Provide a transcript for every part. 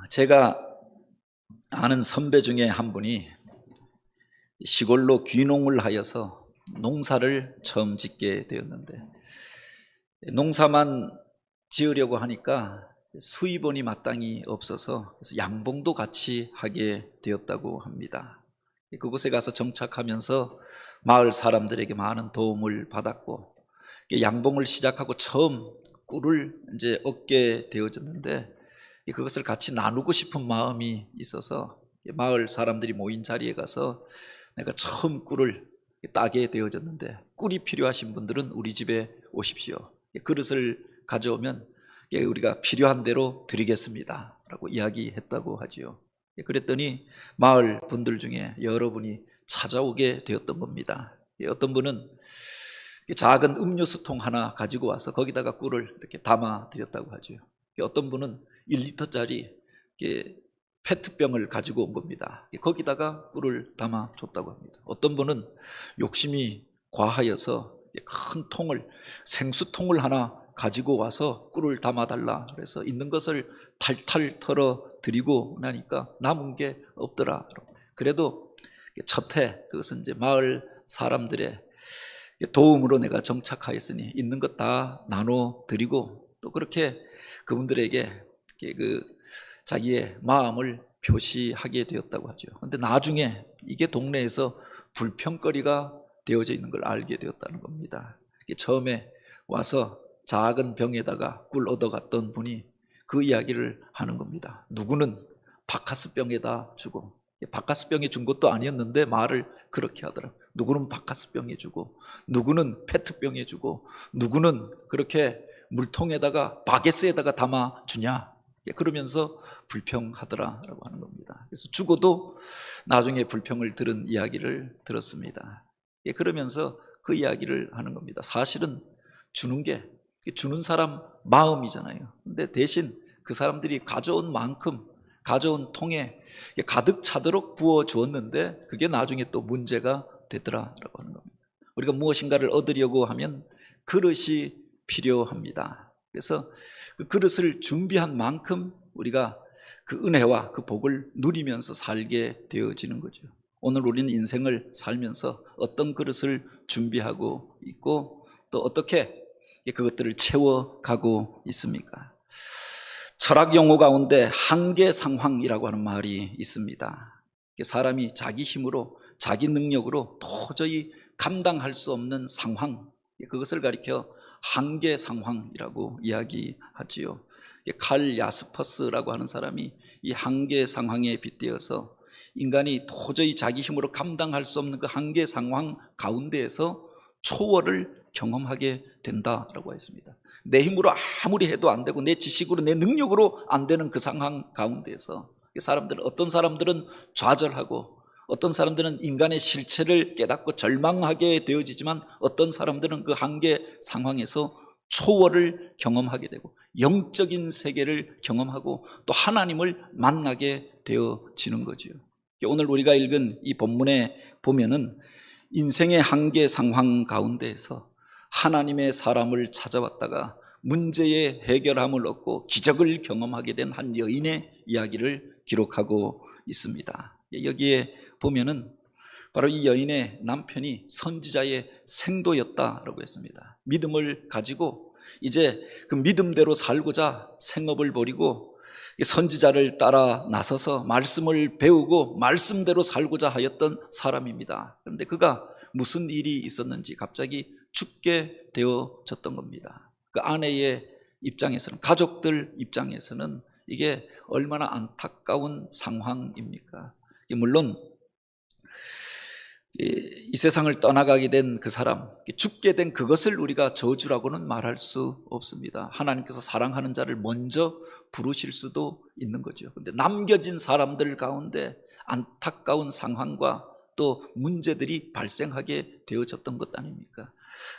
제가 아는 선배 중에 한 분이 시골로 귀농을 하여서 농사를 처음 짓게 되었는데, 농사만 지으려고 하니까 수입원이 마땅히 없어서 그래서 양봉도 같이 하게 되었다고 합니다. 그곳에 가서 정착하면서 마을 사람들에게 많은 도움을 받았고, 양봉을 시작하고 처음 꿀을 이제 얻게 되어졌는데, 그것을 같이 나누고 싶은 마음이 있어서 마을 사람들이 모인 자리에 가서 내가 처음 꿀을 따게 되어졌는데, 꿀이 필요하신 분들은 우리 집에 오십시오. 그릇을 가져오면 우리가 필요한 대로 드리겠습니다 라고 이야기했다고 하지요. 그랬더니 마을 분들 중에 여러분이 찾아오게 되었던 겁니다. 어떤 분은 작은 음료수통 하나 가지고 와서 거기다가 꿀을 이렇게 담아 드렸다고 하죠. 어떤 분은 1리터짜리 페트병을 가지고 온 겁니다. 거기다가 꿀을 담아 줬다고 합니다. 어떤 분은 욕심이 과하여서 큰 통을, 생수통을 하나 가지고 와서 꿀을 담아달라 그래서 있는 것을 탈탈 털어 드리고 나니까 남은 게 없더라. 그래도 첫해 그것은 이제 마을 사람들의 도움으로 내가 정착하였으니 있는 것 다 나눠 드리고, 또 그렇게 그분들에게 자기의 마음을 표시하게 되었다고 하죠. 그런데 나중에 이게 동네에서 불평거리가 되어져 있는 걸 알게 되었다는 겁니다. 처음에 와서 작은 병에다가 꿀 얻어갔던 분이 그 이야기를 하는 겁니다. 누구는 바카스병에다 주고, 바카스병에 준 것도 아니었는데 말을 그렇게 하더라고요. 누구는 바카스병에 주고, 누구는 페트병에 주고, 누구는 그렇게 물통에다가 바게스에다가 담아 주냐, 그러면서 불평하더라라고 하는 겁니다. 그래서 죽어도 나중에 불평을 들은 이야기를 들었습니다. 그러면서 그 이야기를 하는 겁니다. 사실은 주는 게 주는 사람 마음이잖아요. 근데 대신 그 사람들이 가져온 만큼 가져온 통에 가득 차도록 부어 주었는데 그게 나중에 또 문제가 되더라라고 하는 겁니다. 우리가 무엇인가를 얻으려고 하면 그릇이 필요합니다. 그래서 그 그릇을 준비한 만큼 우리가 그 은혜와 그 복을 누리면서 살게 되어지는 거죠. 오늘 우리는 인생을 살면서 어떤 그릇을 준비하고 있고 또 어떻게 그것들을 채워가고 있습니까? 철학 용어 가운데 한계 상황이라고 하는 말이 있습니다. 사람이 자기 힘으로 자기 능력으로 도저히 감당할 수 없는 상황, 그것을 가리켜 한계 상황이라고 이야기하지요. 칼 야스퍼스라고 하는 사람이 이 한계 상황에 빗대어서 인간이 도저히 자기 힘으로 감당할 수 없는 그 한계 상황 가운데에서 초월을 경험하게 된다라고 했습니다. 내 힘으로 아무리 해도 안 되고 내 지식으로 내 능력으로 안 되는 그 상황 가운데에서 어떤 사람들은 좌절하고 어떤 사람들은 인간의 실체를 깨닫고 절망하게 되어지지만 어떤 사람들은 그 한계 상황에서 초월을 경험하게 되고 영적인 세계를 경험하고 또 하나님을 만나게 되어지는 거죠. 오늘 우리가 읽은 이 본문에 보면은 인생의 한계 상황 가운데에서 하나님의 사람을 찾아왔다가 문제의 해결함을 얻고 기적을 경험하게 된 한 여인의 이야기를 기록하고 있습니다. 여기에 보면은 바로 이 여인의 남편이 선지자의 생도였다라고 했습니다. 믿음을 가지고 이제 그 믿음대로 살고자 생업을 벌이고 선지자를 따라 나서서 말씀을 배우고 말씀대로 살고자 하였던 사람입니다. 그런데 그가 무슨 일이 있었는지 갑자기 죽게 되어졌던 겁니다. 그 아내의 입장에서는, 가족들 입장에서는 이게 얼마나 안타까운 상황입니까? 물론 이 세상을 떠나가게 된 그 사람, 죽게 된 그것을 우리가 저주라고는 말할 수 없습니다. 하나님께서 사랑하는 자를 먼저 부르실 수도 있는 거죠. 그런데 남겨진 사람들 가운데 안타까운 상황과 또 문제들이 발생하게 되어졌던 것 아닙니까?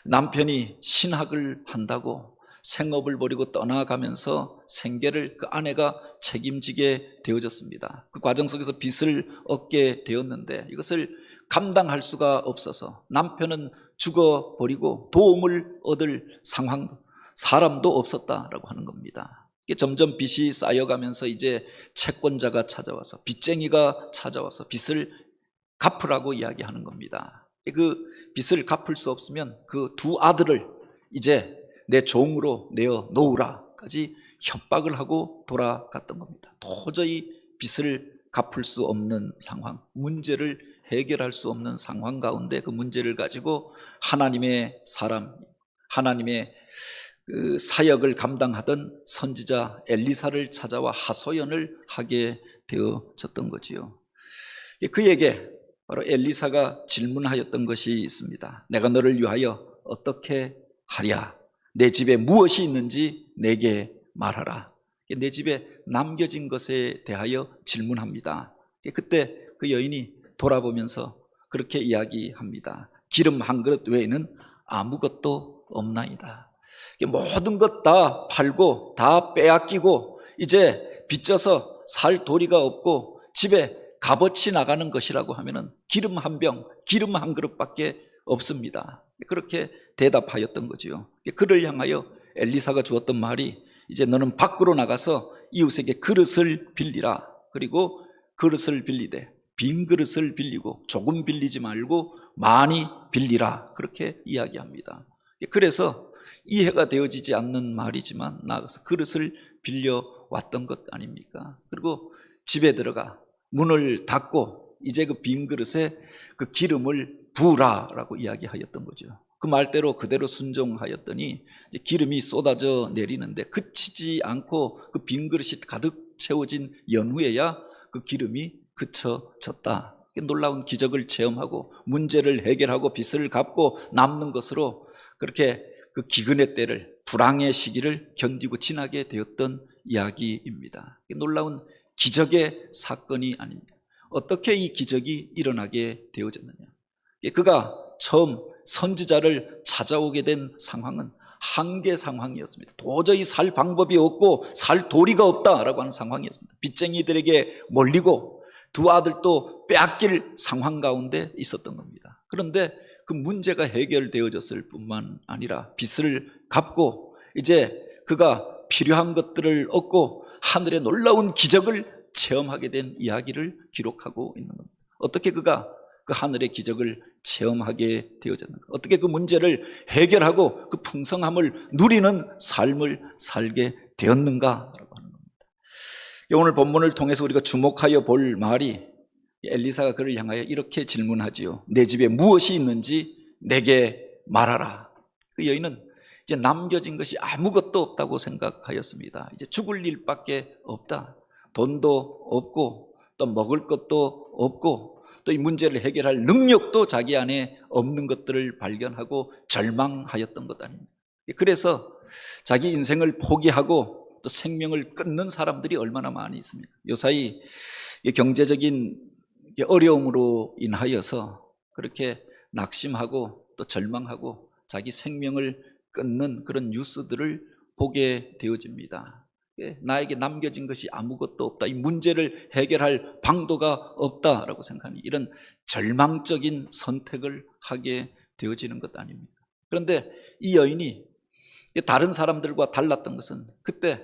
남편이 신학을 한다고 생업을 벌이고 떠나가면서 생계를 그 아내가 책임지게 되어졌습니다. 그 과정 속에서 빚을 얻게 되었는데 이것을 감당할 수가 없어서 남편은 죽어버리고 도움을 얻을 상황, 사람도 없었다라고 하는 겁니다. 점점 빚이 쌓여가면서 이제 채권자가 찾아와서, 빚쟁이가 찾아와서 빚을 갚으라고 이야기하는 겁니다. 그 빚을 갚을 수 없으면 그 두 아들을 이제 내 종으로 내어 놓으라까지 협박을 하고 돌아갔던 겁니다. 도저히 빚을 갚을 수 없는 상황, 문제를 해결할 수 없는 상황 가운데 그 문제를 가지고 하나님의 사람, 하나님의 그 사역을 감당하던 선지자 엘리사를 찾아와 하소연을 하게 되어졌던 거지요. 그에게 바로 엘리사가 질문하였던 것이 있습니다. 내가 너를 위하여 어떻게 하랴? 내 집에 무엇이 있는지 내게 말하라. 내 집에 남겨진 것에 대하여 질문합니다. 그때 그 여인이 돌아보면서 그렇게 이야기합니다. 기름 한 그릇 외에는 아무것도 없나이다. 모든 것 다 팔고 다 빼앗기고 이제 빚져서 살 도리가 없고 집에 값어치 나가는 것이라고 하면은 기름 한 병, 기름 한 그릇밖에 없습니다. 그렇게 대답하였던 거지요. 그를 향하여 엘리사가 주었던 말이 이제 너는 밖으로 나가서 이웃에게 그릇을 빌리라. 그리고 그릇을 빌리되 빈 그릇을 빌리고 조금 빌리지 말고 많이 빌리라. 그렇게 이야기합니다. 그래서 이해가 되어지지 않는 말이지만 나가서 그릇을 빌려왔던 것 아닙니까? 그리고 집에 들어가 문을 닫고 이제 그 빈 그릇에 그 기름을 부으라라고 이야기하였던 거죠. 그 말대로 그대로 순종하였더니 이제 기름이 쏟아져 내리는데 그치지 않고 그 빈 그릇이 가득 채워진 연후에야 그 기름이 그쳐졌다. 놀라운 기적을 체험하고 문제를 해결하고 빚을 갚고 남는 것으로 그렇게 그 기근의 때를, 불황의 시기를 견디고 지나게 되었던 이야기입니다. 놀라운 기적의 사건이 아닙니다. 어떻게 이 기적이 일어나게 되어졌느냐? 그가 처음 선지자를 찾아오게 된 상황은 한계 상황이었습니다. 도저히 살 방법이 없고 살 도리가 없다라고 하는 상황이었습니다. 빚쟁이들에게 몰리고 두 아들도 빼앗길 상황 가운데 있었던 겁니다. 그런데 그 문제가 해결되어졌을 뿐만 아니라 빚을 갚고 이제 그가 필요한 것들을 얻고 하늘의 놀라운 기적을 체험하게 된 이야기를 기록하고 있는 겁니다. 어떻게 그가 그 하늘의 기적을 체험하게 되어졌는가? 어떻게 그 문제를 해결하고 그 풍성함을 누리는 삶을 살게 되었는가라고 하는 겁니다. 오늘 본문을 통해서 우리가 주목하여 볼 말이 엘리사가 그를 향하여 이렇게 질문하지요. 내 집에 무엇이 있는지 내게 말하라. 그 여인은 이제 남겨진 것이 아무것도 없다고 생각하였습니다. 이제 죽을 일밖에 없다. 돈도 없고 또 먹을 것도 없고 또 이 문제를 해결할 능력도 자기 안에 없는 것들을 발견하고 절망하였던 것 아닙니까? 그래서 자기 인생을 포기하고 또 생명을 끊는 사람들이 얼마나 많이 있습니까? 요사이 경제적인 어려움으로 인하여서 그렇게 낙심하고 또 절망하고 자기 생명을 끊는 그런 뉴스들을 보게 되어집니다. 나에게 남겨진 것이 아무것도 없다. 이 문제를 해결할 방도가 없다라고 생각하니 이런 절망적인 선택을 하게 되어지는 것 아닙니까? 그런데 이 여인이 다른 사람들과 달랐던 것은 그때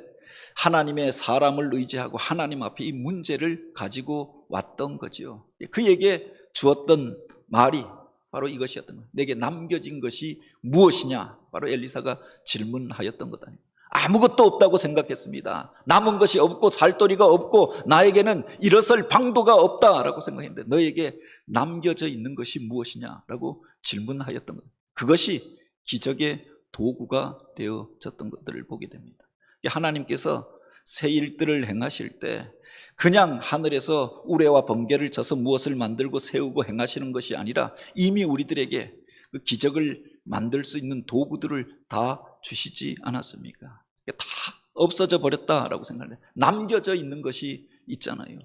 하나님의 사람을 의지하고 하나님 앞에 이 문제를 가지고 왔던 거지요. 그에게 주었던 말이 바로 이것이었던 거예요. 내게 남겨진 것이 무엇이냐? 바로 엘리사가 질문하였던 것 아닙니까? 아무것도 없다고 생각했습니다. 남은 것이 없고 살도리가 없고 나에게는 일어설 방도가 없다라고 생각했는데 너에게 남겨져 있는 것이 무엇이냐라고 질문하였던 것. 그것이 기적의 도구가 되어졌던 것들을 보게 됩니다. 하나님께서 새 일들을 행하실 때 그냥 하늘에서 우레와 번개를 쳐서 무엇을 만들고 세우고 행하시는 것이 아니라 이미 우리들에게 그 기적을 만들 수 있는 도구들을 다 주시지 않았습니까? 다 없어져 버렸다라고 생각해요. 남겨져 있는 것이 있잖아요.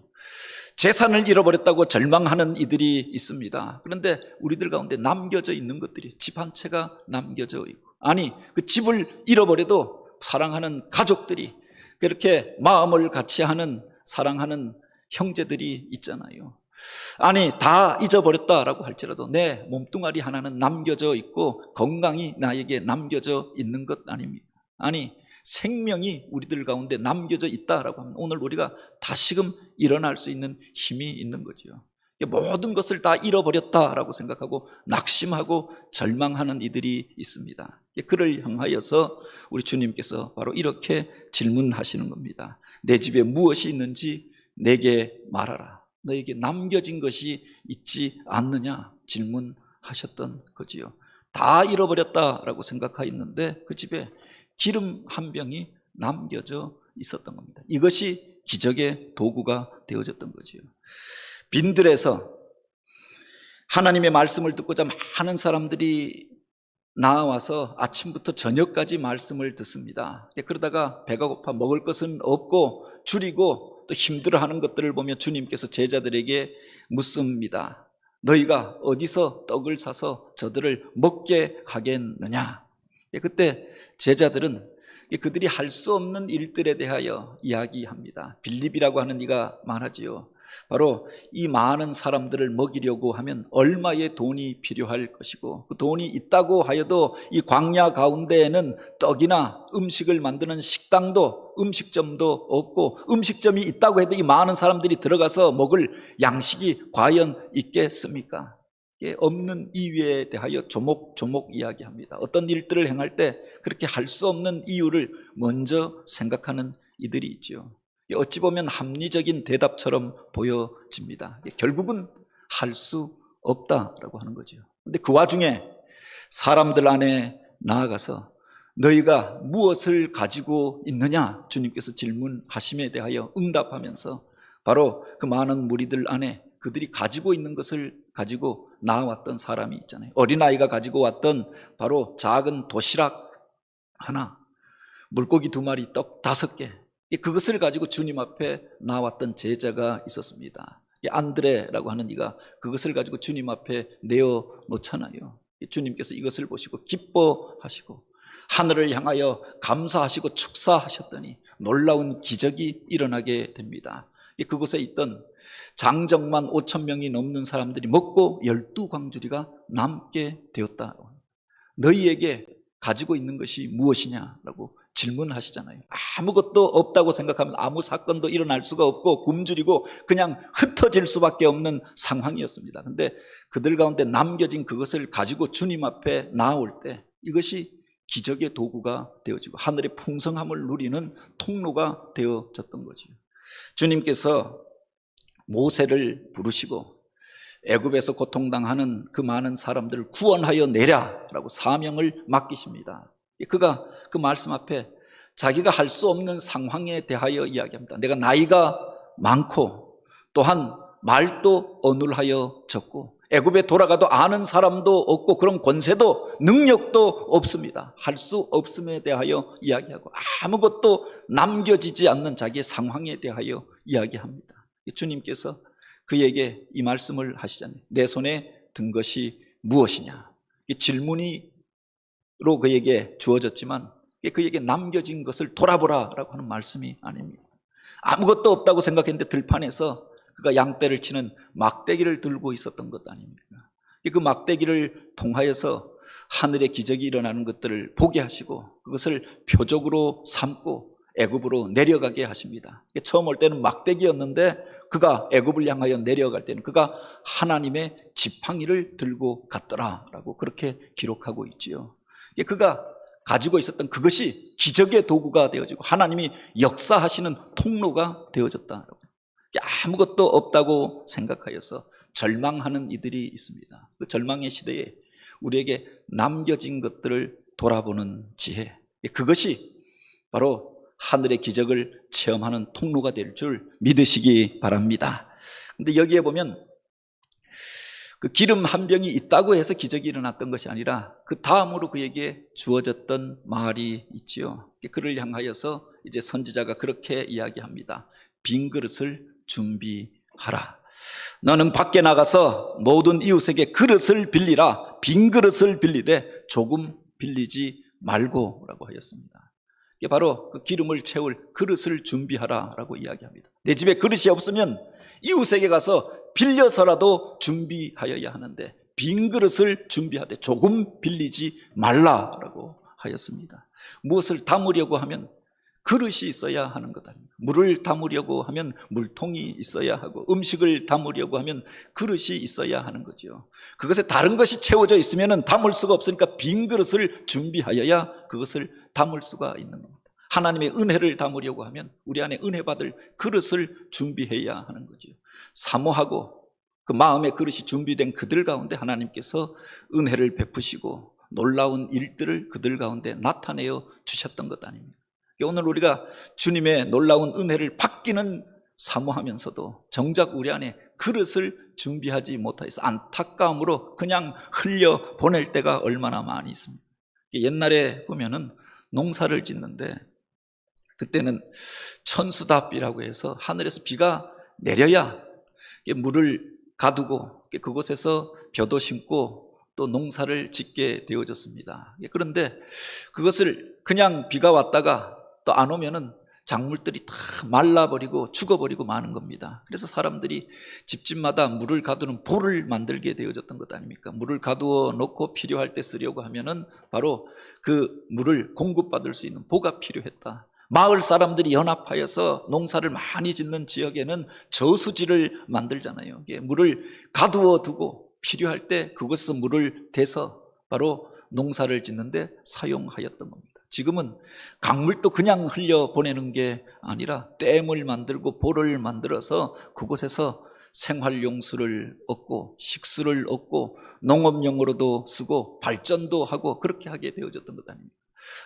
재산을 잃어버렸다고 절망하는 이들이 있습니다. 그런데 우리들 가운데 남겨져 있는 것들이 집 한 채가 남겨져 있고, 아니 그 집을 잃어버려도 사랑하는 가족들이, 그렇게 마음을 같이 하는 사랑하는 형제들이 있잖아요. 아니 다 잊어버렸다라고 할지라도 내 몸뚱아리 하나는 남겨져 있고 건강이 나에게 남겨져 있는 것 아닙니까? 아니 생명이 우리들 가운데 남겨져 있다라고 하면 오늘 우리가 다시금 일어날 수 있는 힘이 있는 거죠. 모든 것을 다 잃어버렸다라고 생각하고 낙심하고 절망하는 이들이 있습니다. 그를 향하여서 우리 주님께서 바로 이렇게 질문하시는 겁니다. 내 집에 무엇이 있는지 내게 말하라. 너에게 남겨진 것이 있지 않느냐 질문하셨던 거지요. 다 잃어버렸다라고 생각하였는데 그 집에 기름 한 병이 남겨져 있었던 겁니다. 이것이 기적의 도구가 되어졌던 거지요. 빈들에서 하나님의 말씀을 듣고자 많은 사람들이 나와서 아침부터 저녁까지 말씀을 듣습니다. 그러다가 배가 고파 먹을 것은 없고 줄이고 또 힘들어하는 것들을 보며 주님께서 제자들에게 묻습니다. 너희가 어디서 떡을 사서 저들을 먹게 하겠느냐? 그때 제자들은 그들이 할 수 없는 일들에 대하여 이야기합니다. 빌립이라고 하는 이가 말하지요. 바로 이 많은 사람들을 먹이려고 하면 얼마의 돈이 필요할 것이고 그 돈이 있다고 하여도 이 광야 가운데에는 떡이나 음식을 만드는 식당도 음식점도 없고 음식점이 있다고 해도 이 많은 사람들이 들어가서 먹을 양식이 과연 있겠습니까? 없는 이유에 대하여 조목조목 이야기합니다. 어떤 일들을 행할 때 그렇게 할 수 없는 이유를 먼저 생각하는 이들이 있죠. 어찌 보면 합리적인 대답처럼 보여집니다. 결국은 할 수 없다라고 하는 거죠. 그런데 그 와중에 사람들 안에 나아가서 너희가 무엇을 가지고 있느냐 주님께서 질문하심에 대하여 응답하면서 바로 그 많은 무리들 안에 그들이 가지고 있는 것을 가지고 나왔던 사람이 있잖아요. 어린아이가 가지고 왔던 바로 작은 도시락 하나, 물고기 2마리, 떡 5개, 그것을 가지고 주님 앞에 나왔던 제자가 있었습니다. 안드레라고 하는 이가 그것을 가지고 주님 앞에 내어놓잖아요. 주님께서 이것을 보시고 기뻐하시고 하늘을 향하여 감사하시고 축사하셨더니 놀라운 기적이 일어나게 됩니다. 그곳에 있던 장정만 5,000명이 넘는 사람들이 먹고 12광주리가 남게 되었다. 너희에게 가지고 있는 것이 무엇이냐라고 질문하시잖아요. 아무것도 없다고 생각하면 아무 사건도 일어날 수가 없고 굶주리고 그냥 흩어질 수밖에 없는 상황이었습니다. 그런데 그들 가운데 남겨진 그것을 가지고 주님 앞에 나올 때 이것이 기적의 도구가 되어지고 하늘의 풍성함을 누리는 통로가 되어졌던 거죠. 주님께서 모세를 부르시고 애굽에서 고통당하는 그 많은 사람들을 구원하여 내라라고 사명을 맡기십니다. 그가 그 말씀 앞에 자기가 할 수 없는 상황에 대하여 이야기합니다. 내가 나이가 많고 또한 말도 어눌하여 졌고 애굽에 돌아가도 아는 사람도 없고 그런 권세도 능력도 없습니다. 할 수 없음에 대하여 이야기하고 아무것도 남겨지지 않는 자기의 상황에 대하여 이야기합니다. 주님께서 그에게 이 말씀을 하시잖아요. 내 손에 든 것이 무엇이냐? 이 질문으로 그에게 주어졌지만 그에게 남겨진 것을 돌아보라라고 하는 말씀이 아닙니다. 아무것도 없다고 생각했는데 들판에서 그가 양떼를 치는 막대기를 들고 있었던 것 아닙니까? 그 막대기를 통하여서 하늘의 기적이 일어나는 것들을 보게 하시고 그것을 표적으로 삼고 애굽으로 내려가게 하십니다. 처음 올 때는 막대기였는데 그가 애굽을 향하여 내려갈 때는 그가 하나님의 지팡이를 들고 갔더라라고 그렇게 기록하고 있지요. 그가 가지고 있었던 그것이 기적의 도구가 되어지고 하나님이 역사하시는 통로가 되어졌다라고. 아무것도 없다고 생각하여서 절망하는 이들이 있습니다. 그 절망의 시대에 우리에게 남겨진 것들을 돌아보는 지혜, 그것이 바로 하늘의 기적을 체험하는 통로가 될 줄 믿으시기 바랍니다. 그런데 여기에 보면 그 기름 한 병이 있다고 해서 기적이 일어났던 것이 아니라 그 다음으로 그에게 주어졌던 말이 있지요. 그를 향하여서 이제 선지자가 그렇게 이야기합니다. 빈 그릇을 준비하라. 너는 밖에 나가서 모든 이웃에게 그릇을 빌리라. 빈 그릇을 빌리되 조금 빌리지 말고 라고 하였습니다. 이게 바로 그 기름을 채울 그릇을 준비하라라고 이야기합니다. 내 집에 그릇이 없으면 이웃에게 가서 빌려서라도 준비하여야 하는데 빈 그릇을 준비하되 조금 빌리지 말라라고 하였습니다. 무엇을 담으려고 하면 그릇이 있어야 하는 것 아닙니까? 물을 담으려고 하면 물통이 있어야 하고, 음식을 담으려고 하면 그릇이 있어야 하는 거죠. 그것에 다른 것이 채워져 있으면 담을 수가 없으니까 빈 그릇을 준비하여야 그것을 담을 수가 있는 겁니다. 하나님의 은혜를 담으려고 하면 우리 안에 은혜 받을 그릇을 준비해야 하는 거죠. 사모하고 그 마음의 그릇이 준비된 그들 가운데 하나님께서 은혜를 베푸시고 놀라운 일들을 그들 가운데 나타내어 주셨던 것 아닙니까? 오늘 우리가 주님의 놀라운 은혜를 받기는 사모하면서도 정작 우리 안에 그릇을 준비하지 못해서 안타까움으로 그냥 흘려 보낼 때가 얼마나 많이 있습니다. 옛날에 보면은 농사를 짓는데 그때는 천수답비라고 해서 하늘에서 비가 내려야 물을 가두고 그곳에서 벼도 심고 또 농사를 짓게 되어졌습니다. 그런데 그것을 그냥 비가 왔다가 또 안 오면은 작물들이 다 말라버리고 죽어버리고 마는 겁니다. 그래서 사람들이 집집마다 물을 가두는 보를 만들게 되어졌던 것 아닙니까? 물을 가두어 놓고 필요할 때 쓰려고 하면은 바로 그 물을 공급받을 수 있는 보가 필요했다. 마을 사람들이 연합하여서 농사를 많이 짓는 지역에는 저수지를 만들잖아요. 물을 가두어 두고 필요할 때 그것에서 물을 대서 바로 농사를 짓는데 사용하였던 겁니다. 지금은 강물도 그냥 흘려보내는 게 아니라 댐을 만들고 보를 만들어서 그곳에서 생활용수를 얻고 식수를 얻고 농업용으로도 쓰고 발전도 하고 그렇게 하게 되어졌던 것 아닙니까?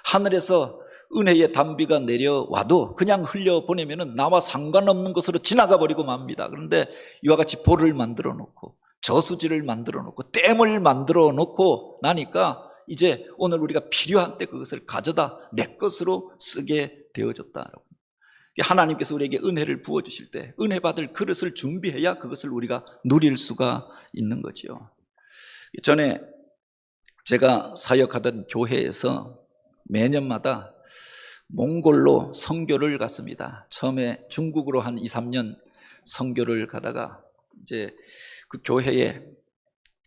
하늘에서 은혜의 단비가 내려와도 그냥 흘려보내면 나와 상관없는 것으로 지나가 버리고 맙니다. 그런데 이와 같이 보를 만들어 놓고 저수지를 만들어 놓고 댐을 만들어 놓고 나니까 이제 오늘 우리가 필요한 때 그것을 가져다 내 것으로 쓰게 되어졌다라고. 하나님께서 우리에게 은혜를 부어주실 때 은혜 받을 그릇을 준비해야 그것을 우리가 누릴 수가 있는 거죠. 전에 제가 사역하던 교회에서 매년마다 몽골로 선교를 갔습니다. 처음에 중국으로 한 2, 3년 선교를 가다가 이제 그 교회에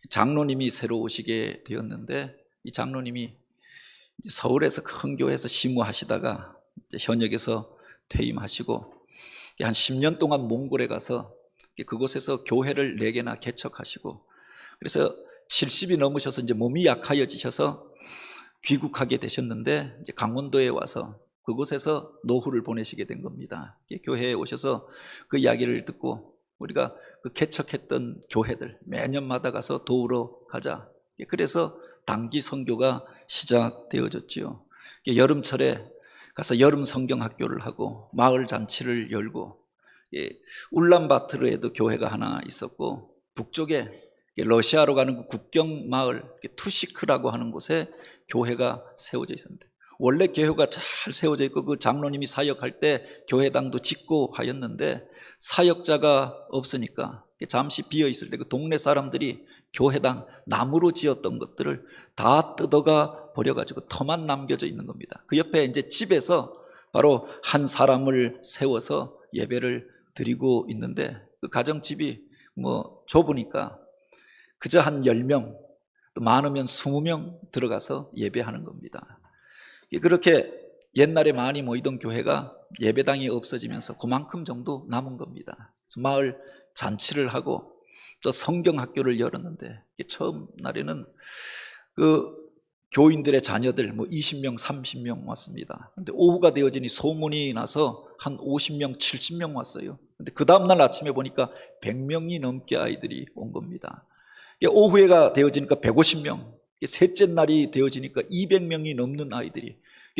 장로님이 새로 오시게 되었는데 이 장로님이 서울에서 큰 교회에서 심우하시다가 현역에서 퇴임하시고 한 10년 동안 몽골에 가서 그곳에서 교회를 4개나 개척하시고 그래서 70이 넘으셔서 이제 몸이 약하여지셔서 귀국하게 되셨는데 이제 강원도에 와서 그곳에서 노후를 보내시게 된 겁니다. 교회에 오셔서 그 이야기를 듣고 우리가 그 개척했던 교회들 매년마다 가서 도우러 가자. 그래서 단기 선교가 시작되어졌지요. 여름철에 가서 여름 성경학교를 하고 마을 잔치를 열고 울란바토르에도 교회가 하나 있었고 북쪽에 러시아로 가는 그 국경 마을 투시크라고 하는 곳에 교회가 세워져 있었는데 원래 교회가 잘 세워져 있고 그 장로님이 사역할 때 교회당도 짓고 하였는데 사역자가 없으니까 잠시 비어 있을 때 그 동네 사람들이 교회당 나무로 지었던 것들을 다 뜯어가 버려가지고 터만 남겨져 있는 겁니다. 그 옆에 이제 집에서 바로 한 사람을 세워서 예배를 드리고 있는데 그 가정집이 뭐 좁으니까 그저 한 10명, 또 많으면 20명 들어가서 예배하는 겁니다. 그렇게 옛날에 많이 모이던 교회가 예배당이 없어지면서 그만큼 정도 남은 겁니다. 그래서 마을 잔치를 하고 또 성경학교를 열었는데 처음 날에는 그 교인들의 자녀들 뭐 20명, 30명 왔습니다. 근데 오후가 되어지니 소문이 나서 한 50명, 70명 왔어요. 근데 그 다음날 아침에 보니까 100명이 넘게 아이들이 온 겁니다. 오후가 되어지니까 150명, 셋째 날이 되어지니까 200명이 넘는 아이들이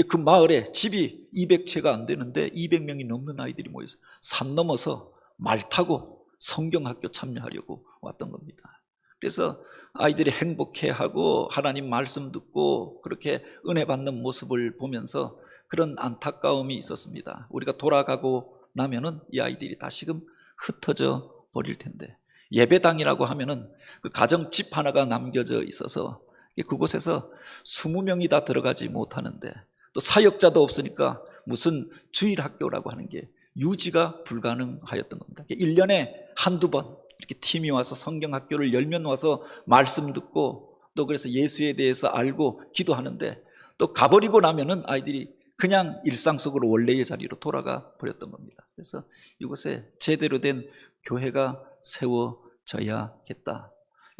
그 마을에 집이 200채가 안 되는데 200명이 넘는 아이들이 모여서 산 넘어서 말 타고 성경학교 참여하려고 왔던 겁니다. 그래서 아이들이 행복해하고 하나님 말씀 듣고 그렇게 은혜 받는 모습을 보면서 그런 안타까움이 있었습니다. 우리가 돌아가고 나면은 이 아이들이 다시금 흩어져 버릴 텐데 예배당이라고 하면은 그 가정집 하나가 남겨져 있어서 그곳에서 20명이 다 들어가지 못하는데 또 사역자도 없으니까 무슨 주일학교라고 하는 게 유지가 불가능하였던 겁니다. 1년에 한두 번 이렇게 팀이 와서 성경학교를 열면 와서 말씀 듣고 또 그래서 예수에 대해서 알고 기도하는데 또 가버리고 나면은 아이들이 그냥 일상 속으로 원래의 자리로 돌아가 버렸던 겁니다. 그래서 이곳에 제대로 된 교회가 세워져야겠다,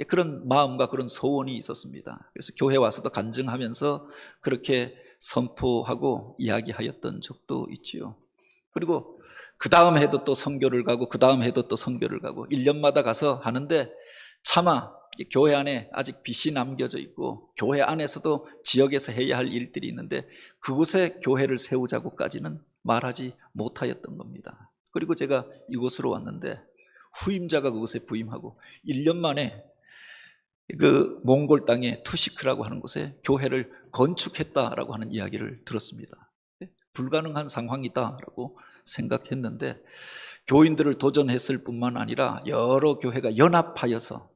그런 마음과 그런 소원이 있었습니다. 그래서 교회 와서도 간증하면서 그렇게 선포하고 이야기하였던 적도 있지요. 그리고 그 다음 해도 또 선교를 가고 그 다음 해도 또 선교를 가고 1년마다 가서 하는데 차마 교회 안에 아직 빚이 남겨져 있고 교회 안에서도 지역에서 해야 할 일들이 있는데 그곳에 교회를 세우자고까지는 말하지 못하였던 겁니다. 그리고 제가 이곳으로 왔는데 후임자가 그곳에 부임하고 1년 만에 그 몽골 땅에 투시크라고 하는 곳에 교회를 건축했다라고 하는 이야기를 들었습니다. 불가능한 상황이다라고 생각했는데 교인들을 도전했을 뿐만 아니라 여러 교회가 연합하여서,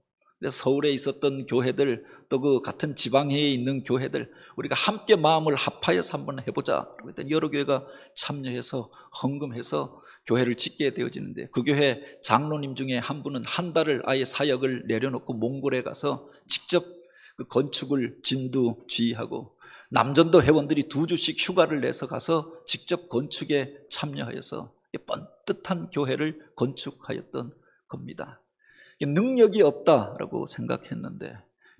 서울에 있었던 교회들 또 그 같은 지방에 있는 교회들 우리가 함께 마음을 합하여서 한번 해보자, 여러 교회가 참여해서 헌금해서 교회를 짓게 되어지는데 그 교회 장로님 중에 한 분은 한 달을 아예 사역을 내려놓고 몽골에 가서 직접 그 건축을 진두지휘하고, 남전도 회원들이 2주씩 휴가를 내서 가서 직접 건축에 참여하여서 뻔듯한 교회를 건축하였던 겁니다. 능력이 없다라고 생각했는데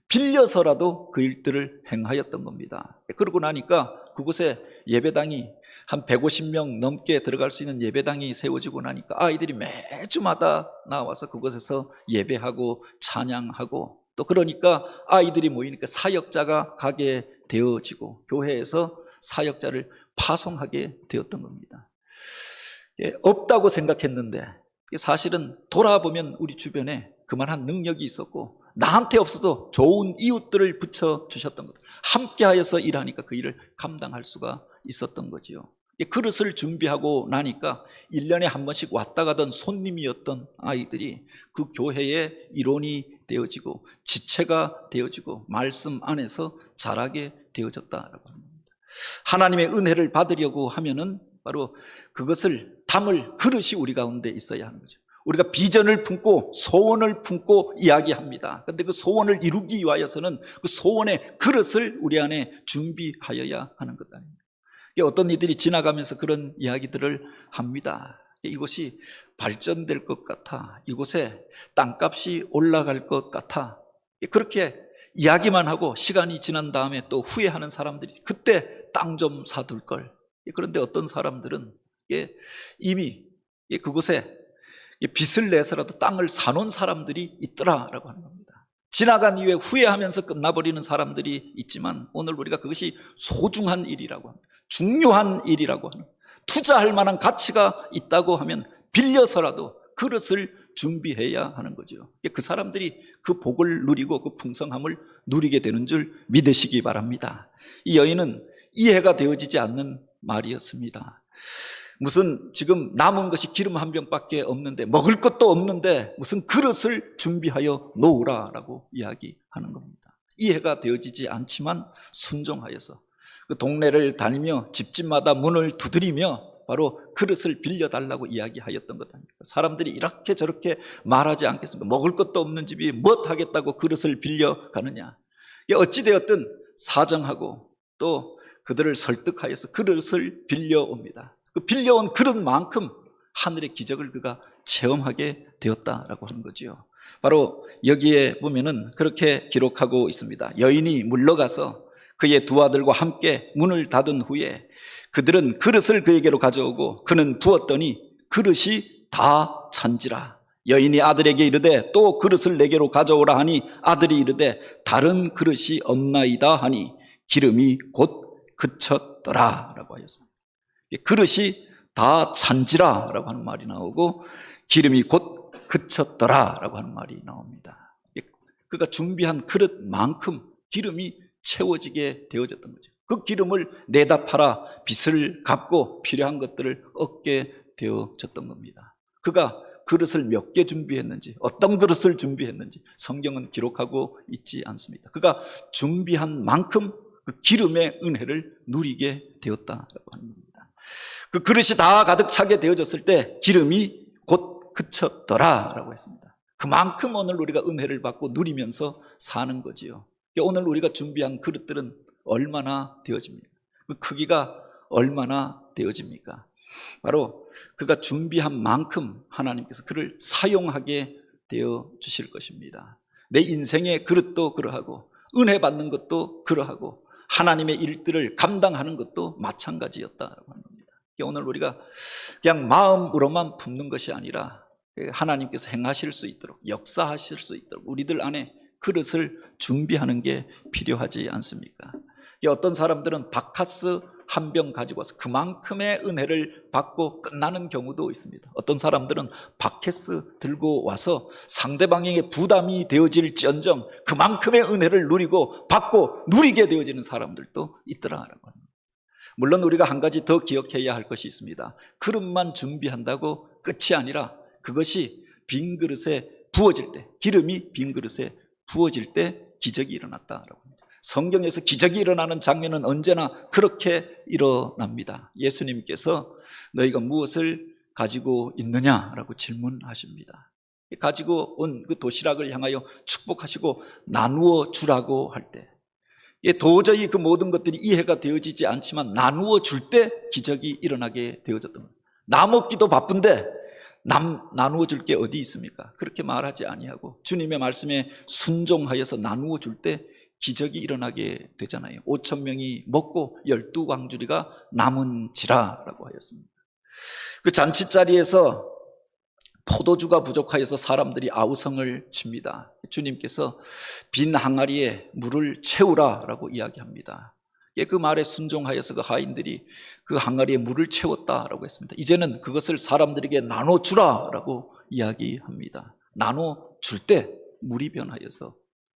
빌려서라도 그 일들을 행하였던 겁니다. 그러고 나니까 그곳에 예배당이 한 150명 넘게 들어갈 수 있는 예배당이 세워지고 나니까 아이들이 매주마다 나와서 그곳에서 예배하고 찬양하고, 또 그러니까 아이들이 모이니까 사역자가 가게 되어지고 교회에서 사역자를 파송하게 되었던 겁니다. 없다고 생각했는데 사실은 돌아보면 우리 주변에 그만한 능력이 있었고 나한테 없어도 좋은 이웃들을 붙여주셨던 것, 함께하여서 일하니까 그 일을 감당할 수가 있었던 거지요. 그릇을 준비하고 나니까 1년에 한 번씩 왔다 가던 손님이었던 아이들이 그 교회의 일원이 되어지고 지체가 되어지고 말씀 안에서 자라게 되어졌다라고 합니다. 하나님의 은혜를 받으려고 하면은 바로 그것을 담을 그릇이 우리 가운데 있어야 하는 거죠. 우리가 비전을 품고 소원을 품고 이야기합니다. 그런데 그 소원을 이루기 위하여서는 그 소원의 그릇을 우리 안에 준비하여야 하는 것 아닙니까? 어떤 이들이 지나가면서 그런 이야기들을 합니다. 이곳이 발전될 것 같아, 이곳에 땅값이 올라갈 것 같아, 그렇게 이야기만 하고 시간이 지난 다음에 또 후회하는 사람들이 그때 땅 좀 사둘 걸. 그런데 어떤 사람들은 이미 그곳에 빚을 내서라도 땅을 사놓은 사람들이 있더라라고 하는 겁니다. 지나간 이후에 후회하면서 끝나버리는 사람들이 있지만 오늘 우리가 그것이 소중한 일이라고 합니다. 중요한 일이라고 하는, 투자할 만한 가치가 있다고 하면 빌려서라도 그릇을 준비해야 하는 거죠. 그 사람들이 그 복을 누리고 그 풍성함을 누리게 되는 줄 믿으시기 바랍니다. 이 여인은 이해가 되어지지 않는 말이었습니다. 무슨 지금 남은 것이 기름 한 병밖에 없는데, 먹을 것도 없는데 무슨 그릇을 준비하여 놓으라라고 이야기하는 겁니다. 이해가 되어지지 않지만 순종하여서 그 동네를 다니며 집집마다 문을 두드리며 바로 그릇을 빌려달라고 이야기하였던 것 아닙니까? 사람들이 이렇게 저렇게 말하지 않겠습니까? 먹을 것도 없는 집이 뭣 하겠다고 그릇을 빌려가느냐. 어찌되었든 사정하고 또 그들을 설득하여서 그릇을 빌려옵니다. 그 빌려온 그릇만큼 하늘의 기적을 그가 체험하게 되었다라고 하는 거죠. 바로 여기에 보면은 그렇게 기록하고 있습니다. 여인이 물러가서 그의 두 아들과 함께 문을 닫은 후에 그들은 그릇을 그에게로 가져오고 그는 부었더니 그릇이 다 찬지라. 여인이 아들에게 이르되 또 그릇을 내게로 가져오라 하니 아들이 이르되 다른 그릇이 없나이다 하니 기름이 곧 그쳤더라 라고 하였습니다. 그릇이 다 찬지라 라고 하는 말이 나오고 기름이 곧 그쳤더라 라고 하는 말이 나옵니다. 그가 준비한 그릇만큼 기름이 채워지게 되어졌던 거죠. 그 기름을 내다 팔아 빚을 갚고 필요한 것들을 얻게 되어졌던 겁니다. 그가 그릇을 몇 개 준비했는지, 어떤 그릇을 준비했는지 성경은 기록하고 있지 않습니다. 그가 준비한 만큼 그 기름의 은혜를 누리게 되었다라고 하는 겁니다. 그 그릇이 다 가득 차게 되어졌을 때 기름이 곧 그쳤더라라고 했습니다. 그만큼 오늘 우리가 은혜를 받고 누리면서 사는 거지요. 오늘 우리가 준비한 그릇들은 얼마나 되어집니까? 그 크기가 얼마나 되어집니까? 바로 그가 준비한 만큼 하나님께서 그를 사용하게 되어 주실 것입니다. 내 인생의 그릇도 그러하고 은혜 받는 것도 그러하고 하나님의 일들을 감당하는 것도 마찬가지였다라고 하는 겁니다. 오늘 우리가 그냥 마음으로만 품는 것이 아니라 하나님께서 행하실 수 있도록, 역사하실 수 있도록 우리들 안에 그릇을 준비하는 게 필요하지 않습니까? 어떤 사람들은 바카스 한 병 가지고 와서 그만큼의 은혜를 받고 끝나는 경우도 있습니다. 어떤 사람들은 바케스 들고 와서 상대방에게 부담이 되어질지언정 그만큼의 은혜를 누리고 받고 누리게 되어지는 사람들도 있더라라고 합니다. 물론 우리가 한 가지 더 기억해야 할 것이 있습니다. 그릇만 준비한다고 끝이 아니라 그것이 빈 그릇에 부어질 때, 기름이 빈 그릇에 부어질 때 기적이 일어났다라고 합니다. 성경에서 기적이 일어나는 장면은 언제나 그렇게 일어납니다. 예수님께서 너희가 무엇을 가지고 있느냐라고 질문하십니다. 가지고 온 그 도시락을 향하여 축복하시고 나누어 주라고 할 때, 도저히 그 모든 것들이 이해가 되어지지 않지만 나누어 줄 때 기적이 일어나게 되어졌던 겁니다. 나 먹기도 바쁜데 나누어 줄 게 어디 있습니까? 그렇게 말하지 아니하고 주님의 말씀에 순종하여서 나누어 줄 때 기적이 일어나게 되잖아요. 5,000명이 먹고 12광주리가 남은지라라고 하였습니다. 그 잔치자리에서 포도주가 부족하여서 사람들이 아우성을 칩니다. 주님께서 빈 항아리에 물을 채우라라고 이야기합니다. 그 말에 순종하여서 그 하인들이 그 항아리에 물을 채웠다라고 했습니다. 이제는 그것을 사람들에게 나눠주라라고 이야기합니다. 나눠줄 때 물이 변하여서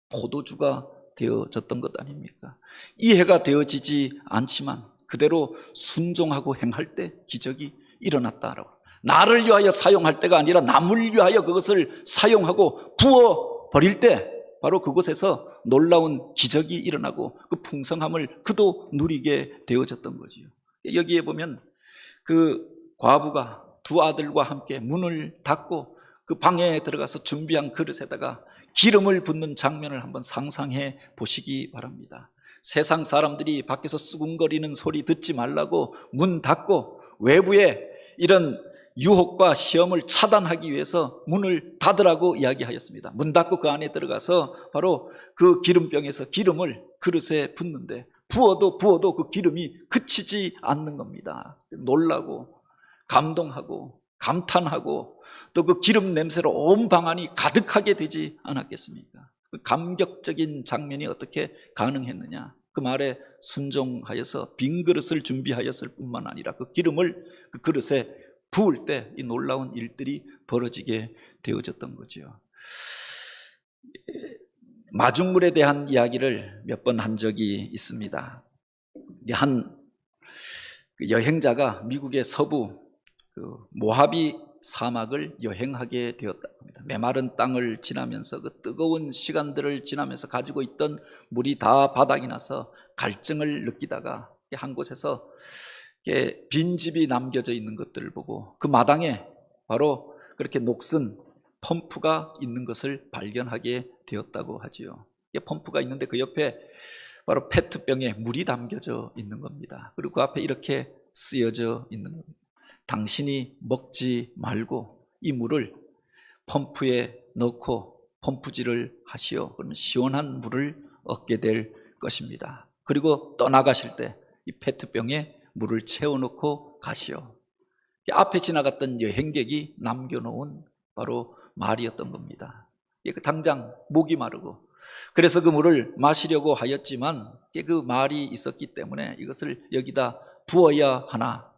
포도주가 되어졌던 것 아닙니까? 이해가 되어지지 않지만 그대로 순종하고 행할 때 기적이 일어났다라고. 나를 위하여 사용할 때가 아니라 남을 위하여 그것을 사용하고 부어버릴 때 바로 그곳에서 놀라운 기적이 일어나고 그 풍성함을 그도 누리게 되어졌던 거지요. 여기에 보면 그 과부가 두 아들과 함께 문을 닫고 그 방에 들어가서 준비한 그릇에다가 기름을 붓는 장면을 한번 상상해 보시기 바랍니다. 세상 사람들이 밖에서 수군거리는 소리 듣지 말라고 문 닫고 외부에 이런 유혹과 시험을 차단하기 위해서 문을 닫으라고 이야기하였습니다. 문 닫고 그 안에 들어가서 바로 그 기름병에서 기름을 그릇에 붓는데 부어도 그 기름이 그치지 않는 겁니다. 놀라고 감동하고 감탄하고 또 그 기름 냄새로 온 방안이 가득하게 되지 않았겠습니까? 그 감격적인 장면이 어떻게 가능했느냐? 그 말에 순종하여서 빈 그릇을 준비하였을 뿐만 아니라 그 기름을 그 그릇에 부을 때 이 놀라운 일들이 벌어지게 되어졌던 거죠. 마중물에 대한 이야기를 몇 번 한 적이 있습니다. 한 여행자가 미국의 서부 모하비 사막을 여행하게 되었다고 합니다. 메마른 땅을 지나면서 그 뜨거운 시간들을 지나면서 가지고 있던 물이 다 바닥이 나서 갈증을 느끼다가 한 곳에서 빈집이 남겨져 있는 것들을 보고 그 마당에 바로 그렇게 녹슨 펌프가 있는 것을 발견하게 되었다고 하지요. 펌프가 있는데 그 옆에 바로 페트병에 물이 담겨져 있는 겁니다. 그리고 그 앞에 이렇게 쓰여져 있는 겁니다. 당신이 먹지 말고 이 물을 펌프에 넣고 펌프질을 하시오. 그러면 시원한 물을 얻게 될 것입니다. 그리고 떠나가실 때 이 페트병에 물을 채워놓고 가시오. 앞에 지나갔던 여행객이 남겨놓은 바로 말이었던 겁니다. 당장 목이 마르고 그래서 그 물을 마시려고 하였지만 그 말이 있었기 때문에 이것을 여기다 부어야 하나.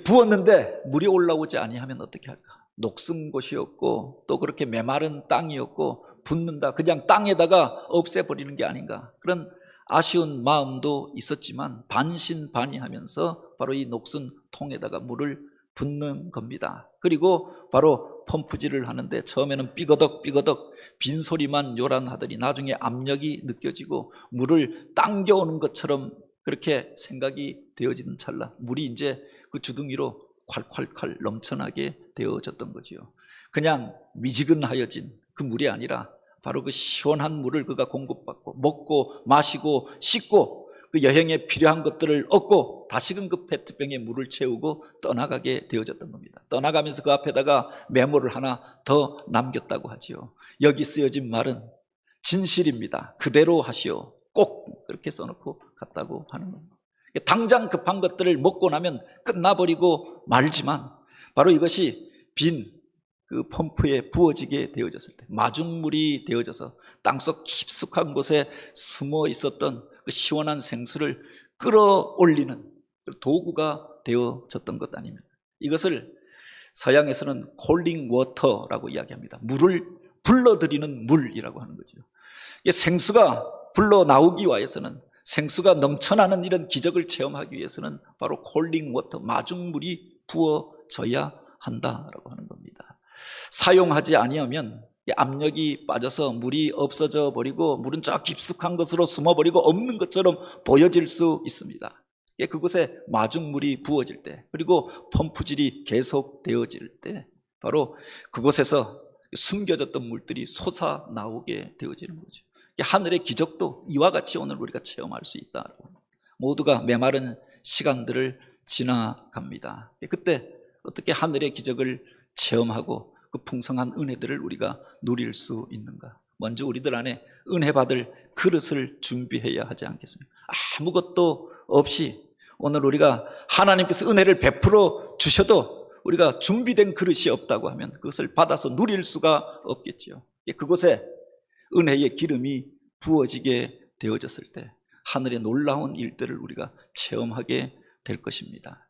부었는데 물이 올라오지 아니하면 어떻게 할까? 녹슨 곳이었고 또 그렇게 메마른 땅이었고 붓는다. 그냥 땅에다가 없애버리는 게 아닌가. 그런 아쉬운 마음도 있었지만 반신반의하면서 바로 이 녹슨 통에다가 물을 붓는 겁니다. 그리고 바로 펌프질을 하는데 처음에는 삐거덕 빈소리만 요란하더니 나중에 압력이 느껴지고 물을 당겨오는 것처럼 그렇게 생각이 되어지는 찰나 물이 이제 그 주둥이로 콸콸콸 넘쳐나게 되어졌던 거지요. 그냥 미지근하여진 그 물이 아니라 바로 그 시원한 물을 그가 공급받고 먹고 마시고 씻고 그 여행에 필요한 것들을 얻고 다시금 그 페트병에 물을 채우고 떠나가게 되어졌던 겁니다. 떠나가면서 그 앞에다가 메모를 하나 더 남겼다고 하지요. 여기 쓰여진 말은 진실입니다. 그대로 하시오. 꼭 그렇게 써놓고 갔다고 하는 겁니다. 당장 급한 것들을 먹고 나면 끝나버리고 말지만 바로 이것이 빈 그 펌프에 부어지게 되어졌을 때, 마중물이 되어져서 땅속 깊숙한 곳에 숨어 있었던 그 시원한 생수를 끌어올리는 도구가 되어졌던 것 아닙니까? 이것을 서양에서는 콜링 워터라고 이야기합니다. 물을 불러들이는 물이라고 하는 거죠. 생수가 불러 나오기 위해서는, 생수가 넘쳐나는 이런 기적을 체험하기 위해서는 바로 콜링 워터, 마중물이 부어져야 한다라고 하는 겁니다. 사용하지 아니하면 압력이 빠져서 물이 없어져 버리고 물은 저 깊숙한 것으로 숨어버리고 없는 것처럼 보여질 수 있습니다. 그곳에 마중물이 부어질 때, 그리고 펌프질이 계속되어질 때 바로 그곳에서 숨겨졌던 물들이 솟아나오게 되어지는 거죠. 하늘의 기적도 이와 같이 오늘 우리가 체험할 수 있다. 모두가 메마른 시간들을 지나갑니다. 그때 어떻게 하늘의 기적을 체험하고 그 풍성한 은혜들을 우리가 누릴 수 있는가? 먼저 우리들 안에 은혜 받을 그릇을 준비해야 하지 않겠습니까? 아무것도 없이 오늘 우리가 하나님께서 은혜를 베풀어 주셔도 우리가 준비된 그릇이 없다고 하면 그것을 받아서 누릴 수가 없겠지요. 그곳에 은혜의 기름이 부어지게 되어졌을 때 하늘의 놀라운 일들을 우리가 체험하게 될 것입니다.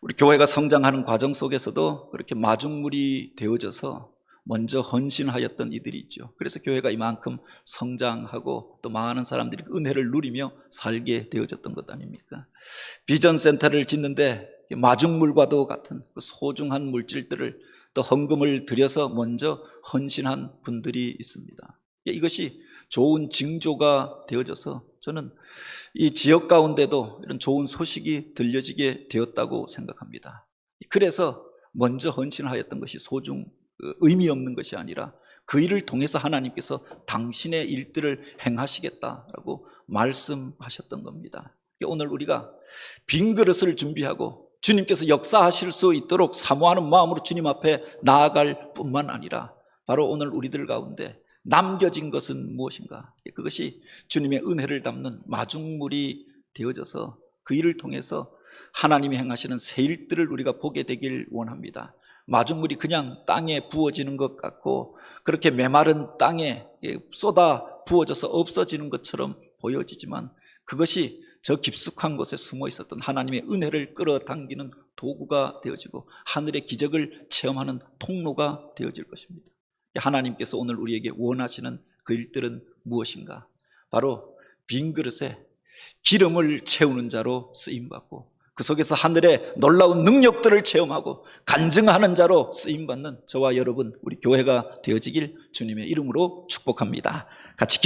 우리 교회가 성장하는 과정 속에서도 그렇게 마중물이 되어져서 먼저 헌신하였던 이들이 있죠. 그래서 교회가 이만큼 성장하고 또 많은 사람들이 은혜를 누리며 살게 되어졌던 것 아닙니까? 비전센터를 짓는데 마중물과도 같은 그 소중한 물질들을 또 헌금을 들여서 먼저 헌신한 분들이 있습니다. 이것이 좋은 징조가 되어져서 저는 이 지역 가운데도 이런 좋은 소식이 들려지게 되었다고 생각합니다. 그래서 먼저 헌신하였던 것이 의미 없는 것이 아니라 그 일을 통해서 하나님께서 당신의 일들을 행하시겠다라고 말씀하셨던 겁니다. 오늘 우리가 빈 그릇을 준비하고 주님께서 역사하실 수 있도록 사모하는 마음으로 주님 앞에 나아갈 뿐만 아니라 바로 오늘 우리들 가운데 남겨진 것은 무엇인가? 그것이 주님의 은혜를 담는 마중물이 되어져서 그 일을 통해서 하나님이 행하시는 새 일들을 우리가 보게 되길 원합니다. 마중물이 그냥 땅에 부어지는 것 같고 그렇게 메마른 땅에 쏟아 부어져서 없어지는 것처럼 보여지지만 그것이 저 깊숙한 곳에 숨어 있었던 하나님의 은혜를 끌어당기는 도구가 되어지고 하늘의 기적을 체험하는 통로가 되어질 것입니다. 하나님께서 오늘 우리에게 원하시는 그 일들은 무엇인가? 바로 빈 그릇에 기름을 채우는 자로 쓰임받고 그 속에서 하늘의 놀라운 능력들을 체험하고 간증하는 자로 쓰임받는 저와 여러분, 우리 교회가 되어지길 주님의 이름으로 축복합니다. 같이